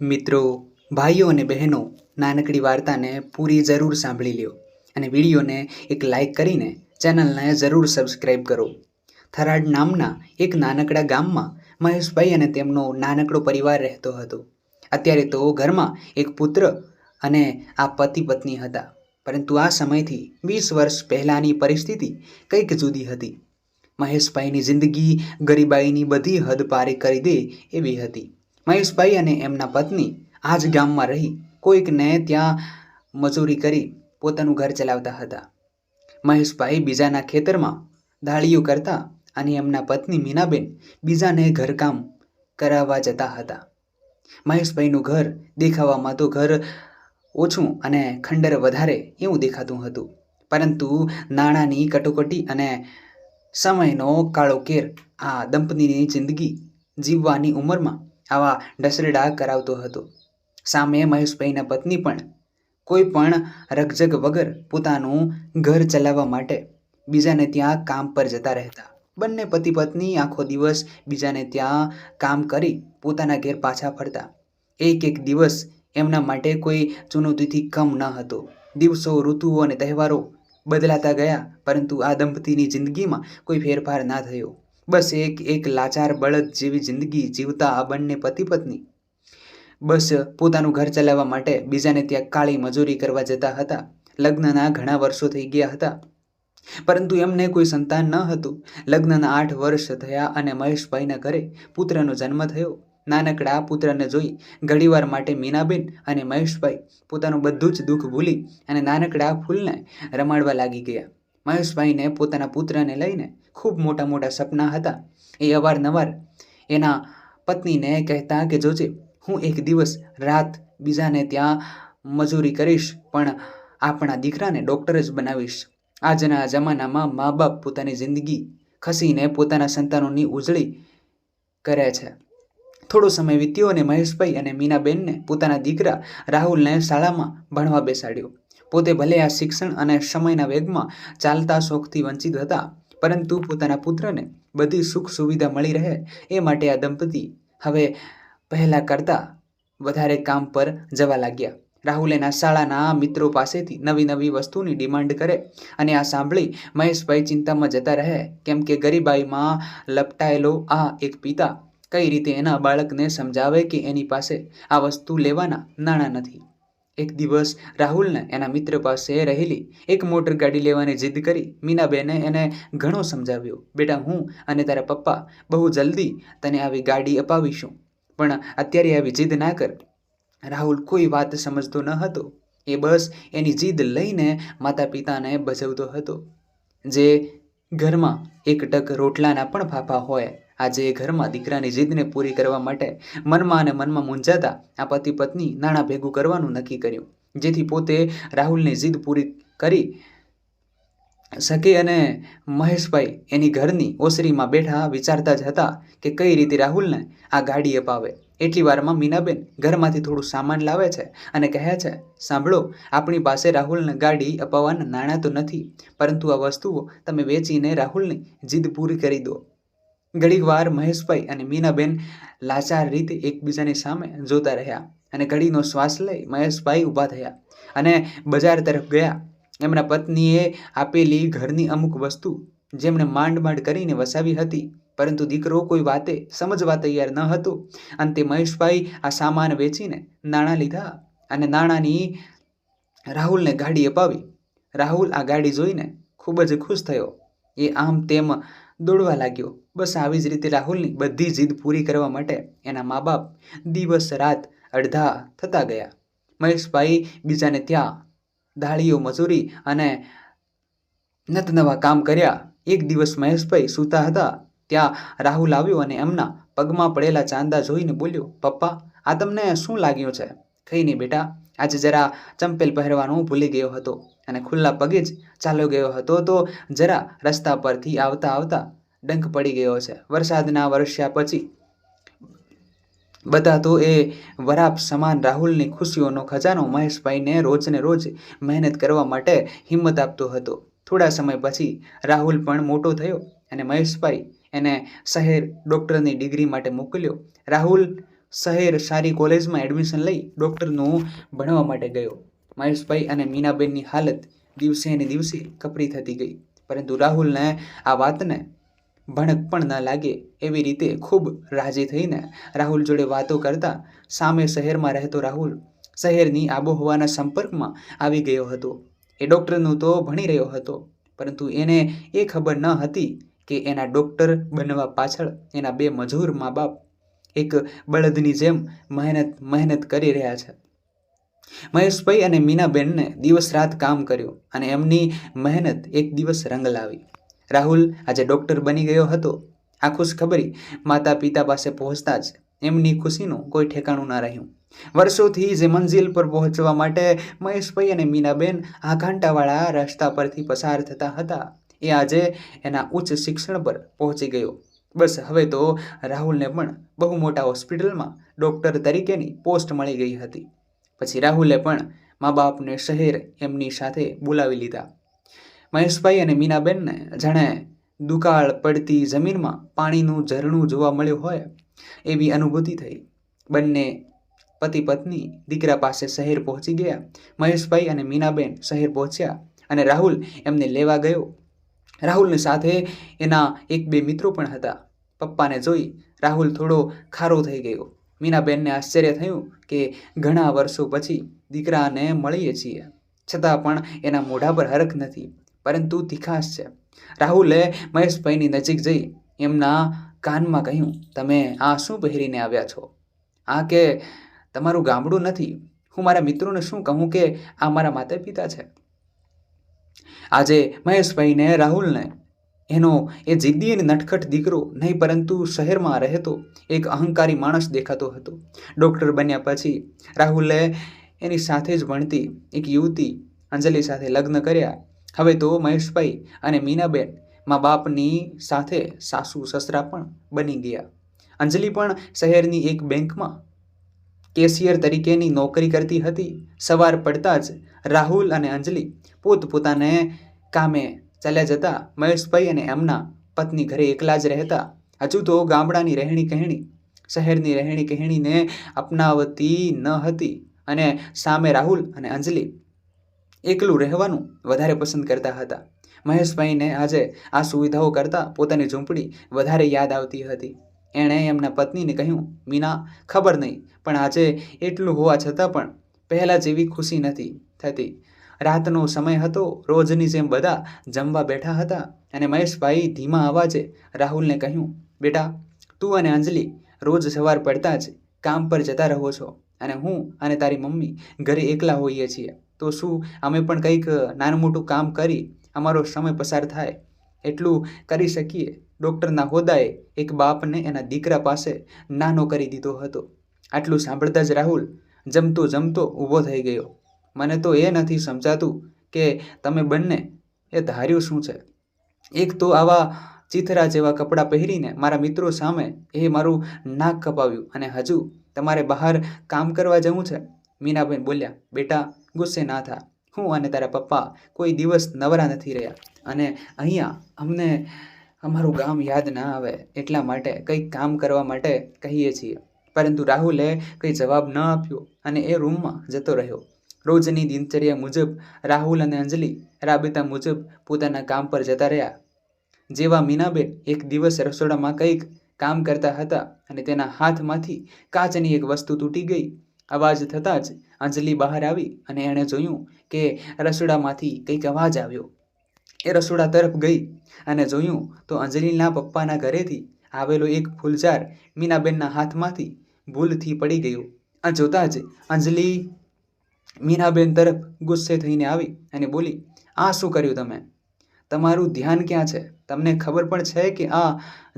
મિત્રો, ભાઈઓ અને બહેનો, નાનકડી વાર્તાને પૂરી જરૂર સાંભળી લ્યો અને વિડીયોને એક લાઈક કરીને ચેનલને જરૂર સબસ્ક્રાઈબ કરો. થરાદ નામના એક નાનકડા ગામમાં મહેશભાઈ અને તેમનો નાનકડો પરિવાર રહેતો હતો. અત્યારે તો ઘરમાં એક પુત્ર અને આ પતિ પત્ની હતા. પરંતુ આ સમયથી 20 વર્ષ પહેલાંની પરિસ્થિતિ કંઈક જુદી હતી. મહેશભાઈની જિંદગી ગરીબાઈની બધી હદ પારી કરી દે એવી હતી. મહેશભાઈ અને એમના પત્ની આ જ ગામમાં રહી કોઈકને ત્યાં મજૂરી કરી પોતાનું ઘર ચલાવતા હતા. મહેશભાઈ બીજાના ખેતરમાં દાળીઓ કરતા અને એમના પત્ની મીનાબેન બીજાને ઘરકામ કરાવવા જતા હતા. મહેશભાઈનું ઘર દેખાવામાં તો ઘર ઓછું અને ખંડર વધારે એવું દેખાતું હતું, પરંતુ નાણાંની કટોકટી અને સમયનો કાળો કેર આ દંપતીની જિંદગી જીવવાની ઉંમરમાં આવા ઢસરડા કરાવતો હતો. સામે મહેશભાઈના પત્ની પણ કોઈ પણ રકઝક વગર પોતાનું ઘર ચલાવવા માટે બીજાને ત્યાં કામ પર જતા રહેતા. બંને પતિ પત્ની આખો દિવસ બીજાને ત્યાં કામ કરી પોતાના ઘેર પાછા ફરતા. એક દિવસ એમના માટે કોઈ ચુનૌતીથી કમ ન હતો. દિવસો, ઋતુઓ અને તહેવારો બદલાતા ગયા, પરંતુ આ દંપતીની જિંદગીમાં કોઈ ફેરફાર ના થયો. બસ એક લાચાર બળદ જેવી જિંદગી જીવતા આ બંને પતિ પત્ની બસ પોતાનું ઘર ચલાવવા માટે બીજાને ત્યાં કાળી મજૂરી કરવા જતા હતા. લગ્નના ઘણા વર્ષો થઈ ગયા હતા, પરંતુ એમને કોઈ સંતાન ન હતું. લગ્નના 8 વર્ષ થયા અને મહેશભાઈના ઘરે પુત્રનો જન્મ થયો. નાનકડા પુત્રને જોઈ ઘડીવાર માટે મીનાબેન અને મહેશભાઈ પોતાનું બધું જ દુઃખ ભૂલી અને નાનકડા ફૂલને રમાડવા લાગી ગયા. મહેશભાઈને પોતાના પુત્રને લઈને ખૂબ મોટા મોટા સપના હતા. એ અવારનવાર એના પત્નીને કહેતા કે જોજે, હું એક દિવસ રાત બીજાને ત્યાં મજૂરી કરીશ, પણ આપણા દીકરાને ડૉક્ટર જ બનાવીશ. આજના જમાનામાં મા બાપ પોતાની જિંદગી ખસીને પોતાના સંતાનોની ઉજળી કરે છે. થોડો સમય વીત્યો અને મહેશભાઈ અને મીનાબેનને પોતાના દીકરા રાહુલને શાળામાં ભણવા બેસાડ્યો. પોતે ભલે આ શિક્ષણ અને સમયના વેગમાં ચાલતા શોખથી વંચિત હતા, પરંતુ પોતાના પુત્રને બધી સુખ સુવિધા મળી રહે એ માટે આ દંપતી હવે પહેલાં કરતાં વધારે કામ પર જવા લાગ્યા. રાહુલ એના શાળાના મિત્રો પાસેથી નવી નવી વસ્તુની ડિમાન્ડ કરે અને આ સાંભળી મહેશભાઈ ચિંતામાં જતા રહે, કેમ કે ગરીબાઈમાં લપટાયેલો આ એક પિતા કઈ રીતે એના બાળકને સમજાવે કે એની પાસે આ વસ્તુ લેવાના નાણાં નથી. એક દિવસ રાહુલને એના મિત્ર પાસે રહેલી એક મોટર ગાડી લેવાની જીદ કરી. મીનાબેને એને ઘણો સમજાવ્યો, બેટા, હું અને તારા પપ્પા બહુ જલ્દી તને આવી ગાડી અપાવીશું, પણ અત્યારે આવી જીદ ના કર. રાહુલ કોઈ વાત સમજતો ન હતો. એ બસ એની જીદ લઈને માતા પિતાને ભજવતો હતો. જે ઘરમાં એક ટક રોટલાના પણ ફાફા હોય, આજે એ ઘરમાં દીકરાની જીદને પૂરી કરવા માટે મનમાં અને મનમાં મૂંઝાતા આ પતિ પત્ની નાણાં ભેગું કરવાનું નક્કી કર્યું, જેથી પોતે રાહુલની જીદ પૂરી કરી શકે. અને મહેશભાઈ એની ઘરની ઓસરીમાં બેઠા વિચારતા જ હતા કે કઈ રીતે રાહુલને આ ગાડી અપાવે. એટલી વારમાં મીનાબેન ઘરમાંથી થોડું સામાન લાવે છે અને કહે છે, સાંભળો, આપણી પાસે રાહુલને ગાડી અપાવવાના નાણાં તો નથી, પરંતુ આ વસ્તુઓ તમે વેચીને રાહુલની જીદ પૂરી કરી દો. ઘડીક વાર મહેશભાઈ અને મીનાબેન લાચાર રીતે એકબીજાની સામે જોતા રહ્યા અને ઘડીનો શ્વાસ લઈ મહેશભાઈ ઊભા થયા અને બજાર તરફ ગયા. એમના પત્નીએ આપેલી ઘરની અમુક વસ્તુ જેમણે માંડ માંડ કરીને વસાવી હતી, પરંતુ દીકરો કોઈ વાતે સમજવા તૈયાર ન હતો. અંતે મહેશભાઈ આ સામાન વેચીને નાણાં લીધા અને નાણાંની રાહુલને ગાડી અપાવી. રાહુલ આ ગાડી જોઈને ખૂબ જ ખુશ થયો. એ આમ તેમ દોડવા લાગ્યો. બસ આવી જ રીતે રાહુલની બધી જીદ પૂરી કરવા માટે એના મા બાપ દિવસ રાત અડધા થતા ગયા. મહેશભાઈ બીજાને ત્યાં દાળીઓ મજૂરી અને નવા કામ કર્યા. એક દિવસ મહેશભાઈ સૂતા હતા ત્યાં રાહુલ આવ્યો અને એમના પગમાં પડેલા ચાંદા જોઈને બોલ્યો, પપ્પા, આ તમને શું લાગ્યું છે? કંઈ નહીં બેટા, આજે જરા ચંપેલ પહેરવાનું ભૂલી ગયો હતો અને ખુલ્લા પગે જ ચાલ્યો ગયો હતો, તો જરા રસ્તા પરથી આવતા આવતા ડંખ પડી ગયો છે. વરસાદના વરસ્યા પછી બધા તો એ વરાપ સમાન રાહુલની ખુશીઓનો ખજાનો મહેશભાઈને રોજને રોજ મહેનત કરવા માટે હિંમત આપતો હતો. થોડા સમય પછી રાહુલ પણ મોટો થયો અને મહેશભાઈ એને શહેર ડૉક્ટરની ડિગ્રી માટે મોકલ્યો. રાહુલ શહેર સારી કોલેજમાં એડમિશન લઈ ડૉક્ટરનું ભણવા માટે ગયો. મહેશભાઈ અને મીનાબેનની હાલત દિવસે ને દિવસે કપરી થતી ગઈ, પરંતુ રાહુલને આ વાતને ભણક પણ ન લાગે એવી રીતે ખૂબ રાજી થઈને રાહુલ જોડે વાતો કરતા સામે શહેરમાં રહેતો રાહુલ શહેરની આબોહવાના સંપર્કમાં આવી ગયો હતો. એ ડૉક્ટરનું તો ભણી રહ્યો હતો, પરંતુ એને એ ખબર ન હતી કે એના ડૉક્ટર બનવા પાછળ એના 2 મજૂર મા બાપ એક બળદની જેમ મહેનત કરી રહ્યા છે. મહેશભાઈ અને મીનાબેનને દિવસ રાત કામ કર્યું અને એમની મહેનત એક દિવસ રંગ લાવી. રાહુલ આજે ડૉક્ટર બની ગયો હતો. આ ખુશખબરી માતા પિતા પાસે પહોંચતા જ એમની ખુશીનું કોઈ ઠેકાણું ન રહ્યું. વર્ષોથી જે મંજિલ પર પહોંચવા માટે મહેશભાઈ અને મીનાબેન આ કાંટાવાળા રસ્તા પરથી પસાર થતા હતા, એ આજે એના ઉચ્ચ શિક્ષણ પર પહોંચી ગયો. બસ હવે તો રાહુલને પણ બહુ મોટા હોસ્પિટલમાં ડૉક્ટર તરીકેની પોસ્ટ મળી ગઈ હતી. પછી રાહુલે પણ મા બાપને શહેર એમની સાથે બોલાવી લીધા. મહેશભાઈ અને મીનાબેનને જાણે દુકાળ પડતી જમીનમાં પાણીનું ઝરણું જોવા મળ્યું હોય એવી અનુભૂતિ થઈ. બંને પતિ પત્ની દીકરા પાસે શહેર પહોંચી ગયા. મહેશભાઈ અને મીનાબેન શહેર પહોંચ્યા અને રાહુલ એમને લેવા ગયો. રાહુલની સાથે એના 1-2 મિત્રો પણ હતા. પપ્પાને જોઈ રાહુલ થોડો ખારો થઈ ગયો. મીનાબેનને આશ્ચર્ય થયું કે ઘણા વર્ષો પછી દીકરાને મળીએ છીએ, છતાં પણ એના મોઢા પર હરખ નથી, પરંતુ તીખાશ છે. રાહુલે મહેશભાઈની નજીક જઈ એમના કાનમાં કહ્યું, તમે આ શું પહેરીને આવ્યા છો? આ કે તમારું ગામડું નથી. હું મારા મિત્રોને શું કહું કે આ મારા માતા પિતા છે? આજે મહેશભાઈને રાહુલને એનો એ જિદ્દી અને નટખટ દીકરો નહીં, પરંતુ શહેરમાં રહેતો એક અહંકારી માણસ દેખાતો હતો. ડૉક્ટર બન્યા પછી રાહુલે એની સાથે જ ભણતી એક યુવતી અંજલિ સાથે લગ્ન કર્યા. હવે તો મહેશભાઈ અને મીનાબેન મા બાપની સાથે સાસુ સસરા પણ બની ગયા. અંજલિ પણ શહેરની એક બેંકમાં કેશિયર તરીકેની નોકરી કરતી હતી. સવાર પડતા જ રાહુલ અને અંજલિ પોતપોતાને કામે ચાલ્યા જતા. મહેશભાઈ અને એમના પત્ની ઘરે એકલા જ રહેતા. હજુ તો ગામડાની રહેણી કહેણી શહેરની રહેણી કહેણીને અપનાવતી ન હતી અને સામે રાહુલ અને અંજલિ એકલું રહેવાનું વધારે પસંદ કરતા હતા. મહેશભાઈને આજે આ સુવિધાઓ કરતાં પોતાની ઝૂંપડી વધારે યાદ આવતી હતી. એણે એમના પત્નીને કહ્યું, મીના, ખબર નહીં, પણ આજે એટલું હોવા છતાં પણ પહેલાં જેવી ખુશી નથી થતી. રાતનો સમય હતો. રોજની જેમ બધા જમવા બેઠા હતા અને મહેશભાઈ ધીમા અવાજે રાહુલને કહ્યું, બેટા, તું અને અંજલિ રોજ સવાર પડતા જ કામ પર જતા રહો છો અને હું અને તારી મમ્મી ઘરે એકલા હોઈએ છીએ. તો શું અમે પણ કંઈક નાનું મોટું કામ કરી અમારો સમય પસાર થાય એટલું કરી શકીએ? ડૉક્ટરના હોદ્દાએ એક બાપને એના દીકરા પાસે નાનો કરી દીધો હતો. આટલું સાંભળતા જ રાહુલ જમતો ઊભો થઈ ગયો. મને તો એ નથી સમજાતું કે તમે બંને એ ધાર્યું શું છે? એક તો આવા ચીથરા જેવા કપડાં પહેરીને મારા મિત્રો સામે એ મારું નાક કપાવ્યું અને હજુ તમારે બહાર કામ કરવા જવું છે? મીનાબેન બોલ્યા, બેટા, ગુસ્સે ના થા. હું અને તારા પપ્પા કોઈ દિવસ નવરા નથી રહ્યા અને અહીંયા અમને અમારું ગામ યાદ ના આવે એટલા માટે કંઈક કામ કરવા માટે કહીએ છીએ. પરંતુ રાહુલે કંઈ જવાબ ન આપ્યો અને એ રૂમમાં જતો રહ્યો. રોજની દિનચર્યા મુજબ રાહુલ અને અંજલિ રાબેતા મુજબ પોતાના કામ પર જતા રહ્યા. જેવા મીનાબેન એક દિવસ રસોડામાં કંઈક કામ કરતા હતા અને તેના હાથમાંથી કાચની એક વસ્તુ તૂટી ગઈ. અવાજ થતાં જ અંજલિ બહાર આવી અને એણે જોયું કે રસોડામાંથી કંઈક અવાજ આવ્યો. એ રસોડા તરફ ગઈ અને જોયું તો અંજલિના પપ્પાના ઘરેથી આવેલો એક ફૂલઝાર મીનાબેનના હાથમાંથી ભૂલથી પડી ગયું. આ જોતાં જ અંજલિ મીનાબેન તરફ ગુસ્સે થઈને આવી અને બોલી, આ શું કર્યું તમે? તમારું ધ્યાન ક્યાં છે? તમને ખબર પણ છે કે આ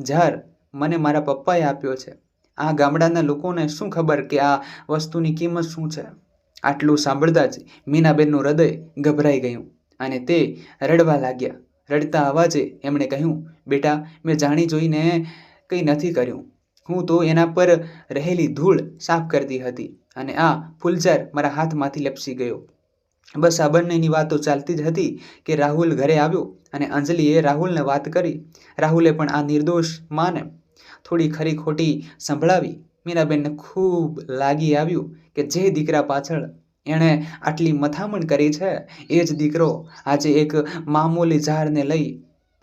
ઝાર મને મારા પપ્પાએ આપ્યો છે. આ ગામડાના લોકોને શું ખબર કે આ વસ્તુની કિંમત શું છે? આટલું સાંભળતા જ મીનાબેનનું હૃદય ગભરાઈ ગયું અને તે રડવા લાગ્યા. રડતા અવાજે એમણે કહ્યું, બેટા, મેં જાણી જોઈને કંઈ નથી કર્યું. હું તો એના પર રહેલી ધૂળ સાફ કરતી હતી અને આ ફૂલઝાર મારા હાથમાંથી લપસી ગયો. બસ આ બંનેની વાતો ચાલતી જ હતી કે રાહુલ ઘરે આવ્યો અને અંજલિએ રાહુલને વાત કરી. રાહુલે પણ આ નિર્દોષ માને થોડી ખરી ખોટી સંભળાવી. મીનાબેનને ખૂબ લાગી આવ્યું કે જે દીકરા પાછળ એણે આટલી મથામણ કરી છે એ જ દીકરો આજે એક મામૂલી ઝાડને લઈ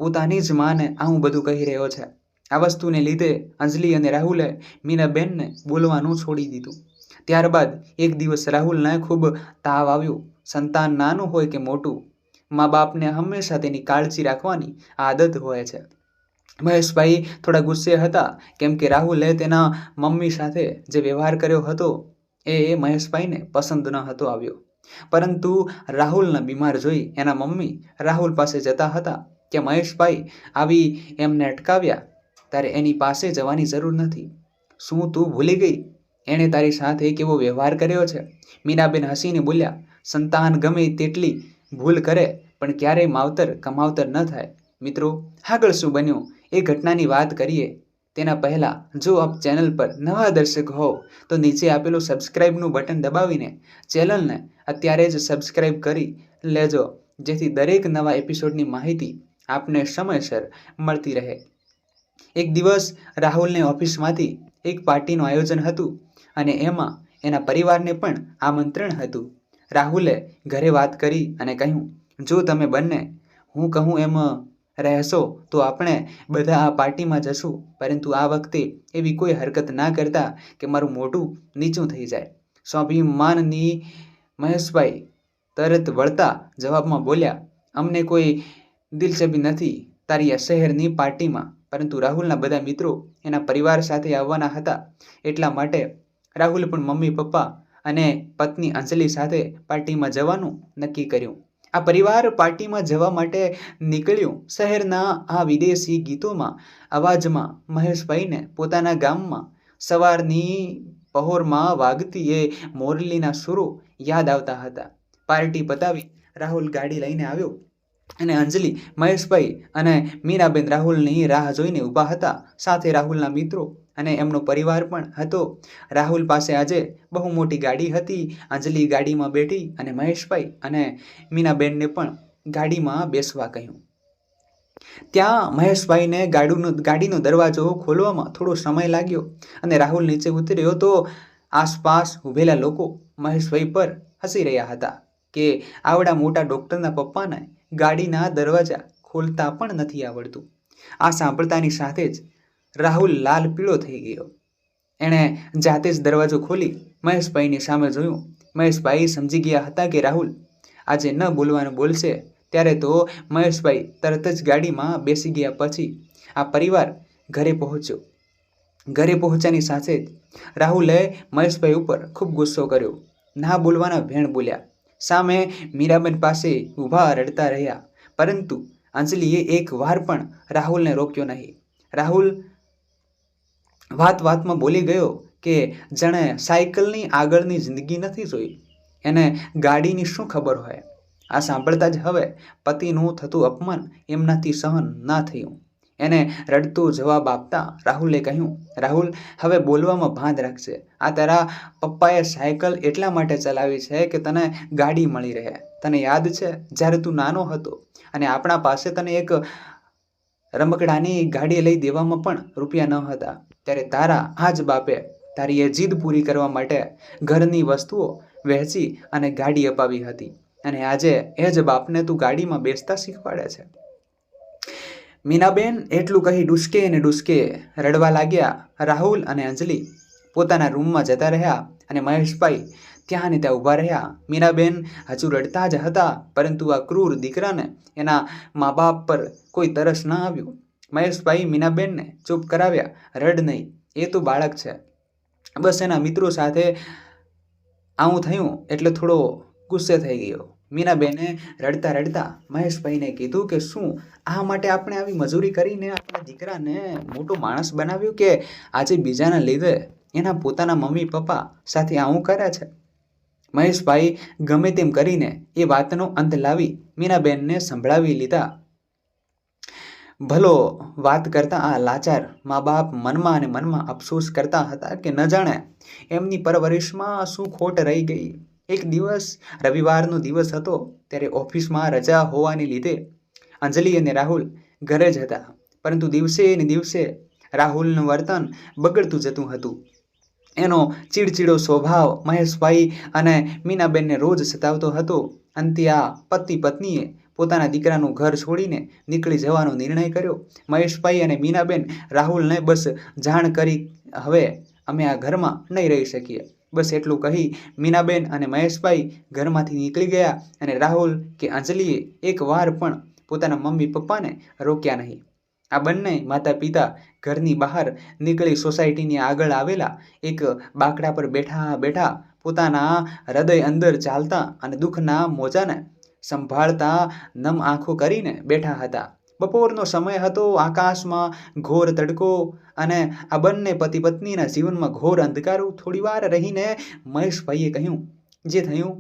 પોતાની જ માને આવું બધું કહી રહ્યો છે. આ વસ્તુને લીધે અંજલિ અને રાહુલે મીનાબેનને બોલવાનું છોડી દીધું. ત્યારબાદ એક દિવસ રાહુલને ખૂબ તાવ આવ્યો. સંતાન નાનું હોય કે મોટું, મા બાપને હંમેશા તેની કાળજી રાખવાની આદત હોય છે. મહેશભાઈ થોડા ગુસ્સે હતા કેમ કે રાહુલે તેના મમ્મી સાથે જે વ્યવહાર કર્યો હતો એ મહેશભાઈને પસંદ ન હતો આવ્યો. પરંતુ રાહુલને બીમાર જોઈ એના મમ્મી રાહુલ પાસે જતા હતા કે મહેશભાઈ આવી એમને અટકાવ્યા, તારે એની પાસે જવાની જરૂર નથી. શું તું ભૂલી ગઈ એણે તારી સાથે કેવો વ્યવહાર કર્યો છે? મીનાબેન હસીને બોલ્યા, સંતાન ગમે તેટલી ભૂલ કરે પણ ક્યારેય માવતર કમાવતર ન થાય. મિત્રો, આગળ શું બન્યું એ ઘટનાની વાત કરીએ તેના પહેલાં જો આપ ચેનલ પર નવા દર્શક હોવ તો નીચે આપેલું સબસ્ક્રાઇબનું બટન દબાવીને ચેનલને અત્યારે જ સબસ્ક્રાઇબ કરી લેજો, જેથી દરેક નવા એપિસોડની માહિતી આપને સમયસર મળતી રહે. એક દિવસ રાહુલને ઓફિસમાંથી એક પાર્ટીનું આયોજન હતું અને એમાં એના પરિવારને પણ આમંત્રણ હતું. રાહુલે ઘરે વાત કરી અને કહ્યું, જો તમે બંને હું કહું એમ રહેશો તો આપણે બધા આ પાર્ટીમાં જશું, પરંતુ આ વખતે એવી કોઈ હરકત ના કરતા કે મારું મોઢું નીચું થઈ જાય. સ્વાભિમાનની મહેશભાઈ તરત વળતા જવાબમાં બોલ્યા, અમને કોઈ દિલચસ્પી નથી તારી આ શહેરની પાર્ટીમાં, પરંતુ રાહુલના બધા મિત્રો એના પરિવાર સાથે આવવાના હતા એટલા માટે રાહુલે પણ મમ્મી પપ્પા અને પત્ની અંજલિ સાથે પાર્ટીમાં જવાનું નક્કી કર્યું. આ પરિવાર પાર્ટીમાં જવા માટે નીકળ્યું. શહેરના આ વિદેશી ગીતોમાં અવાજમાં મહેશભાઈને પોતાના ગામમાં સવારની પહોરમાં વાગતી એ મોરલીના સુરો યાદ આવતા હતા. પાર્ટી પતાવી રાહુલ ગાડી લઈને આવ્યો અને અંજલિ, મહેશભાઈ અને મીનાબેન રાહુલની રાહ જોઈને ઊભા હતા. સાથે રાહુલના મિત્રો અને એમનો પરિવાર પણ હતો. રાહુલ પાસે આજે બહુ મોટી ગાડી હતી. અંજલિ ગાડીમાં બેઠી અને મહેશભાઈ અને મીનાબેનને પણ ગાડીમાં બેસવા કહ્યું. ત્યાં મહેશભાઈને ગાડીનો દરવાજો ખોલવામાં થોડો સમય લાગ્યો અને રાહુલ નીચે ઉતર્યો તો આસપાસ ઊભેલા લોકો મહેશભાઈ પર હસી રહ્યા હતા કે આવડા મોટા ડૉક્ટરના પપ્પાને ગાડીના દરવાજા ખોલતા પણ નથી આવડતું. આ સાંભળતાની સાથે જ રાહુલ લાલ પીળો થઈ ગયો. એણે જાતે જ દરવાજો ખોલી મહેશભાઈની સામે જોયું. મહેશભાઈ સમજી ગયા હતા કે રાહુલ આજે ન બોલવાનું બોલશે, ત્યારે તો મહેશભાઈ તરત જ ગાડીમાં બેસી ગયા. પછી આ પરિવાર ઘરે પહોંચ્યો. ઘરે પહોંચ્યાની સાથે જ રાહુલે મહેશભાઈ ઉપર ખૂબ ગુસ્સો કર્યો. ના બોલવાના ભેણ બોલ્યા. સામે મીરાબેન પાસે ઊભા રડતા રહ્યા, પરંતુ અંજલિએ એક વાર પણ રાહુલને રોક્યો નહીં. રાહુલ વાતમાં બોલી ગયો કે જાણે સાયકલની આગળની જિંદગી નથી જોઈ, એને ગાડીની શું ખબર હોય. આ સાંભળતા જ હવે પતિનું થતું અપમાન એમનાથી સહન ના થયું. એને રડતો જવાબ આપતા રાહુલે કહ્યું, રાહુલ, હવે બોલવામાં ભાન રાખજે. આ તારા પપ્પાએ સાયકલ એટલા માટે ચલાવી છે કે તને ગાડી મળી રહે. તને યાદ છે જ્યારે તું નાનો હતો અને આપણા પાસે તને એક રમકડાની ગાડી લઈ દેવામાં પણ રૂપિયા ન હતા, ત્યારે તારા આ જ બાપે તારી એ જીદ પૂરી કરવા માટે ઘરની વસ્તુઓ વહેંચી અને ગાડી અપાવી હતી, અને આજે એ જ બાપને તું ગાડીમાં બેસતા શીખવાડે છે. મીનાબેન એટલું કહી ડૂસકે ને ડૂસકે રડવા લાગ્યા. રાહુલ અને અંજલિ પોતાના રૂમમાં જતા રહ્યા અને મહેશભાઈ ત્યાં ને ત્યાં ઊભા રહ્યા. મીનાબેન હજુ રડતા જ હતા, પરંતુ આ ક્રૂર દીકરાને એના મા બાપ પર કોઈ તરસ ન આવ્યું. મહેશભાઈ મીનાબેનને ચૂપ કરાવ્યા. રડ નહીં, એ તો બાળક છે. બસ એના મિત્રો સાથે આવું થયું એટલે થોડો ગુસ્સે થઈ ગયો. મીનાબેને રડતા રડતા મહેશભાઈને કીધું કે શું આ માટે આપણે આવી મજૂરી કરીને આપણા દીકરાને મોટો માણસ બનાવ્યો કે આજે બીજાના લીધે એના પોતાના મમ્મી પપ્પા સાથે આવું કરે છે. મહેશભાઈ ગમે તેમ કરીને એ વાતનો અંત લાવી મીનાબેનને સંભળાવી લીધા. ભલો વાત કરતા આ લાચાર મા બાપ મનમાં અને મનમાં અફસોસ કરતા હતા કે ન જાણે એમની પરવરિશમાં શું ખોટ રહી ગઈ. એક દિવસ રવિવારનો દિવસ હતો, ત્યારે ઓફિસમાં રજા હોવાને લીધે અંજલિ અને રાહુલ ઘરે જ હતા, પરંતુ દિવસે ને દિવસે રાહુલનું વર્તન બગડતું જતું હતું. એનો ચીડચીડો સ્વભાવ મહેશભાઈ અને મીનાબેનને રોજ સતાવતો હતો. અંતે આ પતિ પત્નીએ પોતાના દીકરાનું ઘર છોડીને નીકળી જવાનો નિર્ણય કર્યો. મહેશભાઈ અને મીનાબેન રાહુલને બસ જાણ કરી, હવે અમે આ ઘરમાં નહીં રહી શકીએ. બસ એટલું કહી મીનાબેન અને મહેશભાઈ ઘરમાંથી નીકળી ગયા અને રાહુલ કે અંજલિએ એક વાર પણ પોતાના મમ્મી પપ્પાને રોક્યા નહીં. આ બંને માતા પિતા ઘરની બહાર નીકળી સોસાયટીની આગળ આવેલા એક બાકડા પર બેઠા બેઠા પોતાના હૃદય અંદર ચાલતા અને દુઃખના મોજાને સંભાળતા નમ આંખો કરીને બેઠા હતા. બપોરનો સમય હતો. આકાશમાં ઘોર તડકો અને આ બંને પતિ પત્નીના જીવનમાં ઘોર અંધકારો. થોડી વાર રહીને મહેશભાઈએ કહ્યું, જે થયું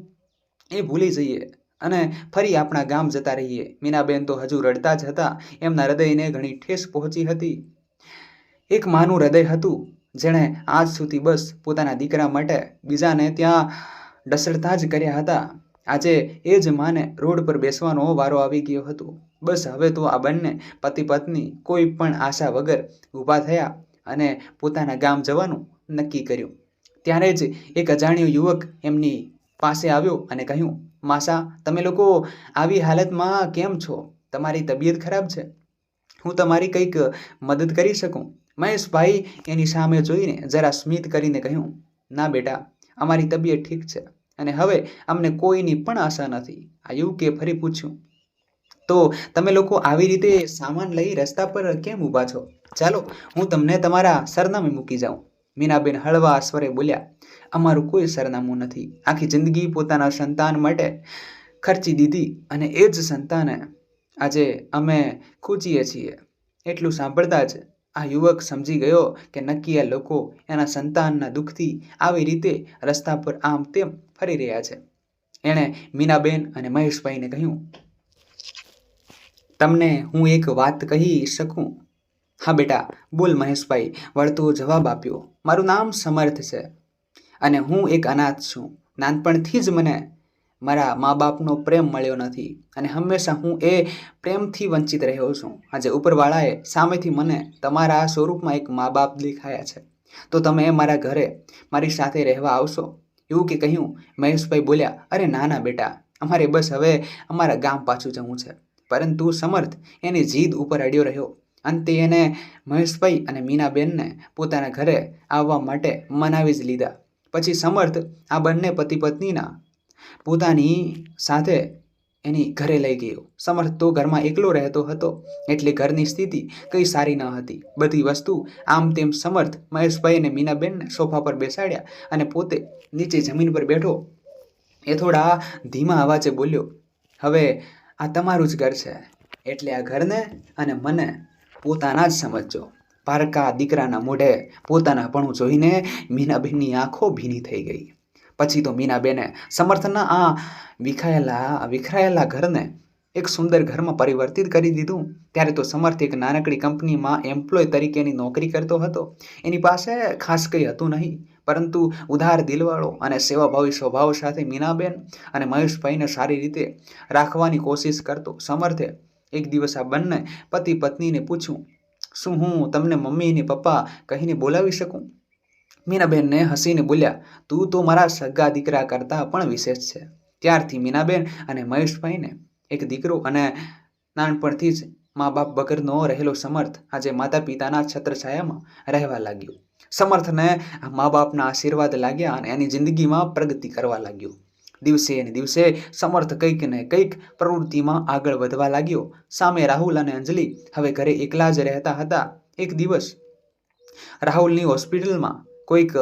એ ભૂલી જઈએ અને ફરી આપણા ગામ જતા રહીએ. મીનાબેન તો હજુ રડતા જ હતા. એમના હૃદયને ઘણી ઠેસ પહોંચી હતી. એક માનું હૃદય હતું જેણે આજ સુધી બસ પોતાના દીકરા માટે બીજાને ત્યાં ડસડતા જ કર્યા હતા. આજે એ જ માને રોડ પર બેસવાનો વારો આવી ગયો હતો. બસ હવે તો આ બંને પતિ પત્ની કોઈ પણ આશા વગર ઊભા થયા અને પોતાના ગામ જવાનું નક્કી કર્યું. ત્યારે જ એક અજાણ્યો યુવક એમની પાસે આવ્યો અને કહ્યું, માસા, તમે લોકો આવી હાલતમાં કેમ છો? તમારી તબિયત ખરાબ છે? હું તમારી કંઈક મદદ કરી શકું? મહેશભાઈ એની સામે જોઈને જરા સ્મિત કરીને કહ્યું, ના બેટા, અમારી તબિયત ઠીક છે અને હવે અમને કોઈની પણ આશા નથી. આ યુવકે ફરી પૂછ્યું, તો તમે લોકો આવી રીતે સામાન લઈ રસ્તા પર કેમ ઊભા છો? ચાલો હું તમને તમારા સરનામે મૂકી જાઉં. મીનાબેન હળવા સ્વરે બોલ્યા, અમારું કોઈ સરનામું નથી. આખી જિંદગી પોતાના સંતાન માટે ખર્ચી દીધી અને એ જ સંતાને આજે અમે ખૂંચીએ છીએ. એટલું સાંભળતા જ આ યુવક સમજી ગયો કે નક્કી આ લોકો એના સંતાનના દુઃખથી આવી રીતે રસ્તા પર આમ તેમ ફરી રહ્યા છે. એણે મીનાબેન અને મહેશભાઈને કહ્યું, તમને હું એક વાત કહી શકું? હા બેટા, બોલ. મહેશભાઈ વળતો જવાબ આપ્યો, મારું નામ સમર્થ છે અને હું એક અનાથ છું. નાનપણથી જ મને મારા મા બાપનો પ્રેમ મળ્યો નથી અને હંમેશા હું એ પ્રેમથી વંચિત રહ્યો છું. આજે ઉપરવાળાએ સામેથી મને તમારા સ્વરૂપમાં એક મા બાપ દેખાયા છે, તો તમે મારા ઘરે મારી સાથે રહેવા આવશો? એવું કે કહ્યું. મહેશભાઈ બોલ્યા, અરે ના ના બેટા, અમારે બસ હવે અમારા ગામ પાછું જવું છે. પરંતુ સમર્થ એની જીદ ઉપર અડ્યો રહ્યો. અંતે એને મહેશભાઈ અને મીનાબેનને પોતાના ઘરે આવવા માટે મનાવી જ લીધા. પછી સમર્થ આ બંને પતિ પત્નીના પોતાની સાથે એની ઘરે લઈ ગયો. સમર્થ તો ઘરમાં એકલો રહેતો હતો એટલે ઘરની સ્થિતિ કંઈ સારી ન હતી. બધી વસ્તુ આમ તેમ સમર્થ મહેશભાઈ અને મીનાબેનને સોફા પર બેસાડ્યા અને પોતે નીચે જમીન પર બેઠો. એ થોડા ધીમા અવાજે બોલ્યો, હવે આ તમારું જ ઘર છે એટલે આ ઘરને અને મને પોતાના જ સમજજો. પારકા દીકરાના મોઢે પોતાનાપણું જોઈને મીનાબેનની આંખો ભીની થઈ ગઈ. પછી તો મીનાબેને સમર્થના આ વિખરાયેલા ઘરને એક સુંદર ઘરમાં પરિવર્તિત કરી દીધું. ત્યારે તો સમર્થ એક નાનકડી કંપનીમાં એમ્પ્લોય તરીકેની નોકરી કરતો હતો. એની પાસે ખાસ કંઈ હતું નહીં, પરંતુ ઉદાર દિલવાળો અને સેવાભાવી સ્વભાવ સાથે મીનાબેન અને મહેશભાઈને સારી રીતે રાખવાની કોશિશ કરતો. સમર્થે એક દિવસ આ બંને પતિ પત્નીને પૂછ્યું, શું હું તમને મમ્મી અને પપ્પા કહીને બોલાવી શકું? મીનાબેનને હસીને બોલ્યા, તું તો મારા સગા દીકરા કરતાં પણ વિશેષ છે. ત્યારથી મીનાબેન અને મહેશભાઈને એક દીકરો અને નાનપણથી જ મા બાપ વગરનો રહેલો સમર્થ આજે માતા પિતાના છત્રછાયામાં રહેવા લાગ્યો. સમર્થને મા બાપના આશીર્વાદ લાગ્યા અને એની જિંદગીમાં પ્રગતિ કરવા લાગ્યો. દિવસે ને દિવસે સમર્થ કંઈક ને કંઈક પ્રવૃત્તિમાં આગળ વધવા લાગ્યો. સામે રાહુલ અને અંજલિ હવે ઘરે એકલા જ રહેતા હતા. એક દિવસ રાહુલની હોસ્પિટલમાં કોઈક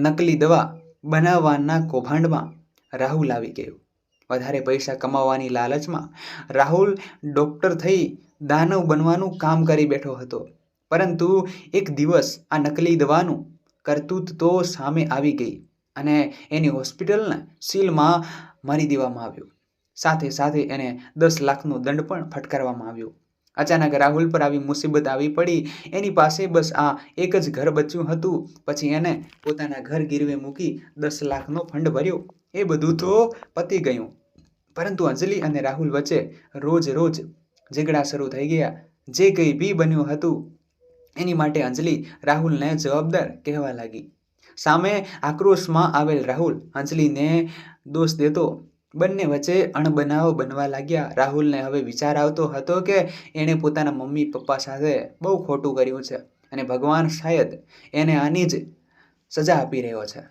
નકલી દવા બનાવવાના કૌભાંડમાં રાહુલ આવી ગયો. વધારે પૈસા કમાવાની લાલચમાં રાહુલ ડૉક્ટર થઈ દાનવ બનવાનું કામ કરી બેઠો હતો. પરંતુ એક દિવસ આ નકલી દવાનું કરતૂત તો સામે આવી ગઈ અને એની હોસ્પિટલને સીલમાં મારી દેવામાં આવ્યો. સાથે સાથે એને 10 લાખનો દંડ પણ ફટકારવામાં આવ્યો. અચાનક રાહુલ પર આવી મુસીબત આવી પડી. એની પાસે બસ આ એક જ ઘર બચ્યું હતું. પછી એને પોતાના ઘર ગીરવે મૂકી 10 લાખનો ફંડ ભર્યો. એ બધું તો પતી ગયું, પરંતુ અંજલિ અને રાહુલ વચ્ચે રોજ ઝઘડા શરૂ થઈ ગયા. જે કંઈ બી બન્યું હતું એની માટે અંજલિ રાહુલને જવાબદાર કહેવા લાગી. સામે આક્રોશમાં આવેલ રાહુલ અંજલિને દોષ દેતો બંને વચ્ચે અણબનાવ બનવા લાગ્યા. રાહુલને હવે વિચાર આવતો હતો કે એણે પોતાના મમ્મી પપ્પા સાથે બહુ ખોટું કર્યું છે અને ભગવાન શાયદ એને આની જ સજા આપી રહ્યો છે.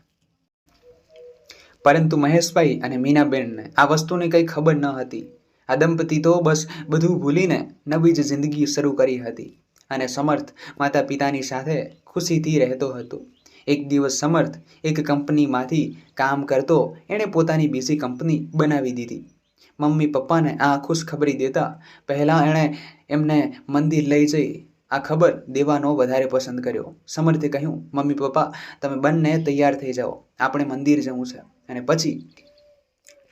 પરંતુ મહેશભાઈ અને મીનાબેનને આ વસ્તુની કંઈ ખબર ન હતી. આ દંપતી તો બસ બધું ભૂલીને નવી જ જિંદગી શરૂ કરી હતી અને સમર્થ માતા પિતાની સાથે ખુશીથી રહેતો હતો. એક દિવસ સમર્થ એક કંપનીમાંથી કામ કરતો એણે પોતાની બીજી કંપની બનાવી દીધી. મમ્મી પપ્પાને આ ખુશખબરી દેતા પહેલાં એણે એમને મંદિર લઈ જઈ આ ખબર દેવાનો વધારે પસંદ કર્યો. સમર્થે કહ્યું, મમ્મી પપ્પા તમે બંને તૈયાર થઈ જાઓ, આપણે મંદિર જવું છે અને પછી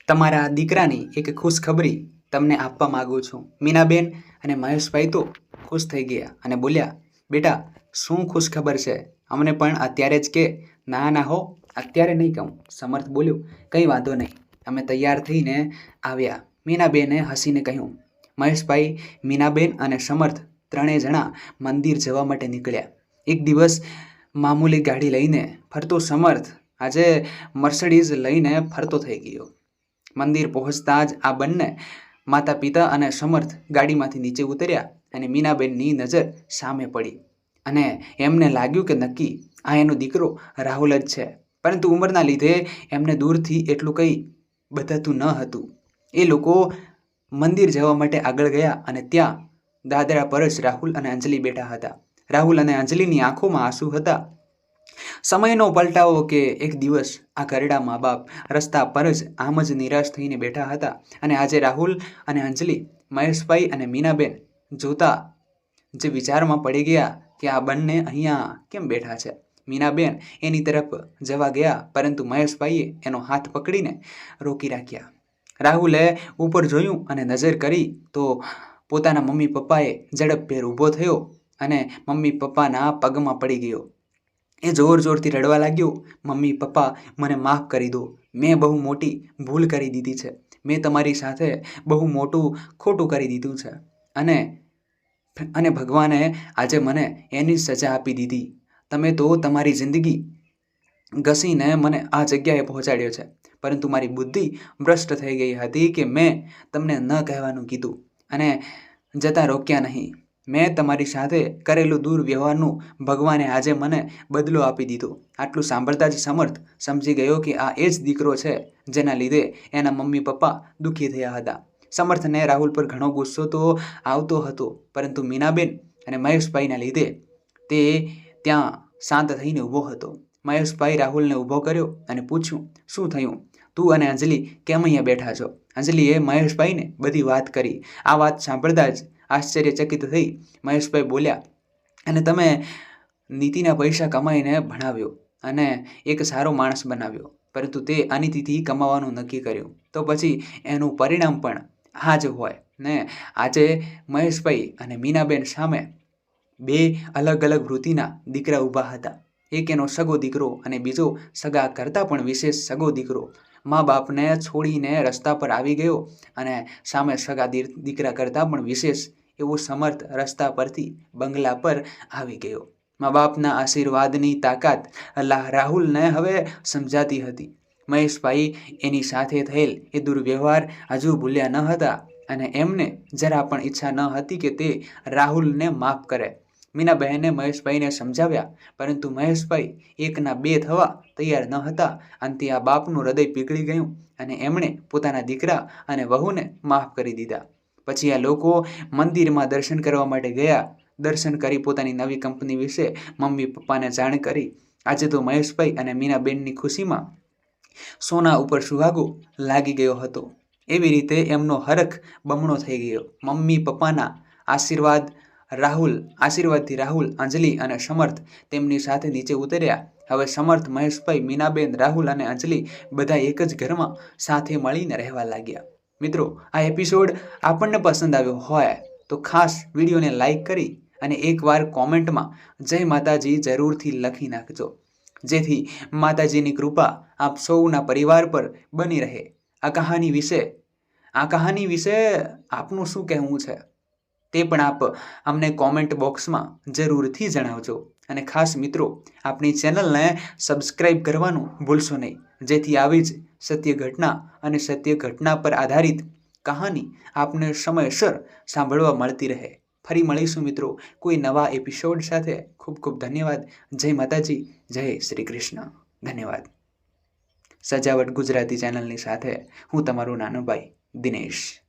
તમારા દીકરાની એક ખુશખબરી તમને આપવા માગું છું. મીનાબેન અને મહેશભાઈ તો ખુશ થઈ ગયા અને બોલ્યા, બેટા શું ખુશખબર છે? અમને પણ અત્યારે જ કે. ના ના હો, અત્યારે નહીં કહું. સમર્થ બોલ્યો, કંઈ વાંધો નહીં, અમે તૈયાર થઈને આવ્યા. મીનાબેને હસીને કહ્યું. મહેશભાઈ, મીનાબેન અને સમર્થ ત્રણેય જણા મંદિર જવા માટે નીકળ્યા. એક દિવસ મામૂલી ગાડી લઈને ફરતો સમર્થ આજે મર્સિડીઝ લઈને ફરતો થઈ ગયો. મંદિર પહોંચતા જ આ બંને માતા પિતા અને સમર્થ ગાડીમાંથી નીચે ઉતર્યા અને મીનાબેનની નજર સામે પડી અને એમને લાગ્યું કે નક્કી આ એનો દીકરો રાહુલ જ છે. પરંતુ ઉંમરના લીધે એમને દૂરથી એટલું કંઈ બતાતું ન હતું. એ લોકો મંદિર જવા માટે આગળ ગયા અને ત્યાં દાદરા પર જ રાહુલ અને અંજલિ બેઠા હતા. રાહુલ અને અંજલિની આંખોમાં આંસુ હતા. સમયનો પલટાવો કે એક દિવસ આ ઘરડા મા બાપ રસ્તા પર જ આમ જ નિરાશ થઈને બેઠા હતા અને આજે રાહુલ અને અંજલિ મહેશભાઈ અને મીનાબેન જોતા જે વિચારમાં પડી ગયા કે આ બંને અહીંયા કેમ બેઠા છે. મીનાબેન એની તરફ જવા ગયા પરંતુ મહેશભાઈએ એનો હાથ પકડીને રોકી રાખ્યા. રાહુલે ઉપર જોયું અને નજર કરી તો પોતાના મમ્મી પપ્પાએ ઝડપભેર ઊભો થયો અને મમ્મી પપ્પાના પગમાં પડી ગયો. એ જોર જોરથી રડવા લાગ્યો, મમ્મી પપ્પા મને માફ કરી દો, મેં બહુ મોટી ભૂલ કરી દીધી છે, મેં તમારી સાથે બહુ મોટું ખોટું કરી દીધું છે અને ભગવાને આજે મને એની સજા આપી દીધી. તમે તો તમારી જિંદગી ઘસીને મને આ જગ્યાએ પહોંચાડ્યો છે, પરંતુ મારી બુદ્ધિ ભ્રષ્ટ થઈ ગઈ હતી કે મેં તમને ન કહેવાનું કીધું અને જતાં રોક્યા નહીં. મેં તમારી સાથે કરેલું દુર્વ્યવહારનું ભગવાને આજે મને બદલો આપી દીધો. આટલું સાંભળતા જ સમર્થ સમજી ગયો કે આ એ જ દીકરો છે જેના લીધે એના મમ્મી પપ્પા દુઃખી થયા હતા. સમર્થને રાહુલ પર ઘણો ગુસ્સો તો આવતો હતો, પરંતુ મીનાબેન અને મહેશભાઈના લીધે તે ત્યાં શાંત થઈને ઊભો હતો. મહેશભાઈ રાહુલને ઊભો કર્યો અને પૂછ્યું, શું થયું? તું અને અંજલિ કેમ અહીંયા બેઠા છો? અંજલિએ મહેશભાઈને બધી વાત કરી. આ વાત સાંભળતા જ આશ્ચર્યચકિત થઈ મહેશભાઈ બોલ્યા, અને તમે નીતિના પૈસા કમાઈને ભણાવ્યો અને એક સારો માણસ બનાવ્યો, પરંતુ તે અનીતિથી કમાવાનું નક્કી કર્યું, તો પછી એનું પરિણામ પણ આ જ હોય ને. આજે મહેશભાઈ અને મીનાબેન સામે બે અલગ અલગ વૃત્તિના દીકરા ઊભા હતા. એક એનો સગો દીકરો અને બીજો સગા કરતાં પણ વિશેષ સગો દીકરો મા બાપને છોડીને રસ્તા પર આવી ગયો અને સામે સગા દીકરા કરતાં પણ વિશેષ એવો સમર્થ રસ્તા પરથી બંગલા પર આવી ગયો. મા બાપના આશીર્વાદની તાકાત રાહુલને હવે સમજાતી હતી. મહેશભાઈ એની સાથે થયેલ એ દુર્વ્યવહાર હજુ ભૂલ્યા ન હતા અને એમને જરા પણ ઈચ્છા ન હતી કે તે રાહુલને માફ કરે. મીનાબહેને મહેશભાઈને સમજાવ્યા, પરંતુ મહેશભાઈ એકના બે થવા તૈયાર ન હતા. અંતે આ બાપનું હૃદય પીગળી ગયું અને એમણે પોતાના દીકરા અને વહુને માફ કરી દીધા. પછી આ લોકો મંદિરમાં દર્શન કરવા માટે ગયા. દર્શન કરી પોતાની નવી કંપની વિશે મમ્મી પપ્પાને જાણ કરી. આજે તો મહેશભાઈ અને મીનાબેનની ખુશીમાં સોના ઉપર સુહાગો લાગી ગયો હતો. એવી રીતે એમનો હરખ બમણો થઈ ગયો. મમ્મી પપ્પાના આશીર્વાદથી રાહુલ, અંજલિ અને સમર્થ તેમની સાથે નીચે ઉતર્યા. હવે સમર્થ, મહેશભાઈ, મીનાબેન, રાહુલ અને અંજલિ બધા એક જ ઘરમાં સાથે મળીને રહેવા લાગ્યા. મિત્રો, આ એપિસોડ આપણને પસંદ આવ્યો હોય તો ખાસ વિડીયોને લાઈક કરી અને એકવાર કોમેન્ટમાં જય માતાજી જરૂરથી લખી નાખજો, જેથી માતાજીની કૃપા આપ સૌના પરિવાર પર બની રહે. આ કહાની વિશે આપનું શું કહેવું છે તે પણ આપ અમને કોમેન્ટ બોક્સમાં જરૂરથી જણાવજો. અને ખાસ મિત્રો, આપણી ચેનલને સબસ્ક્રાઈબ કરવાનું ભૂલશો નહીં, જેથી આવી જ સત્ય ઘટના અને સત્ય ઘટના પર આધારિત કહાની આપને સમયસર સાંભળવા મળતી રહે. ફરી મળીશું મિત્રો કોઈ નવા એપિસોડ સાથે. ખૂબ ખૂબ ધન્યવાદ. જય માતાજી, જય શ્રી કૃષ્ણ. ધન્યવાદ. સજાવટ ગુજરાતી ચેનલની સાથે હું તમારો નાનો ભાઈ દિનેશ.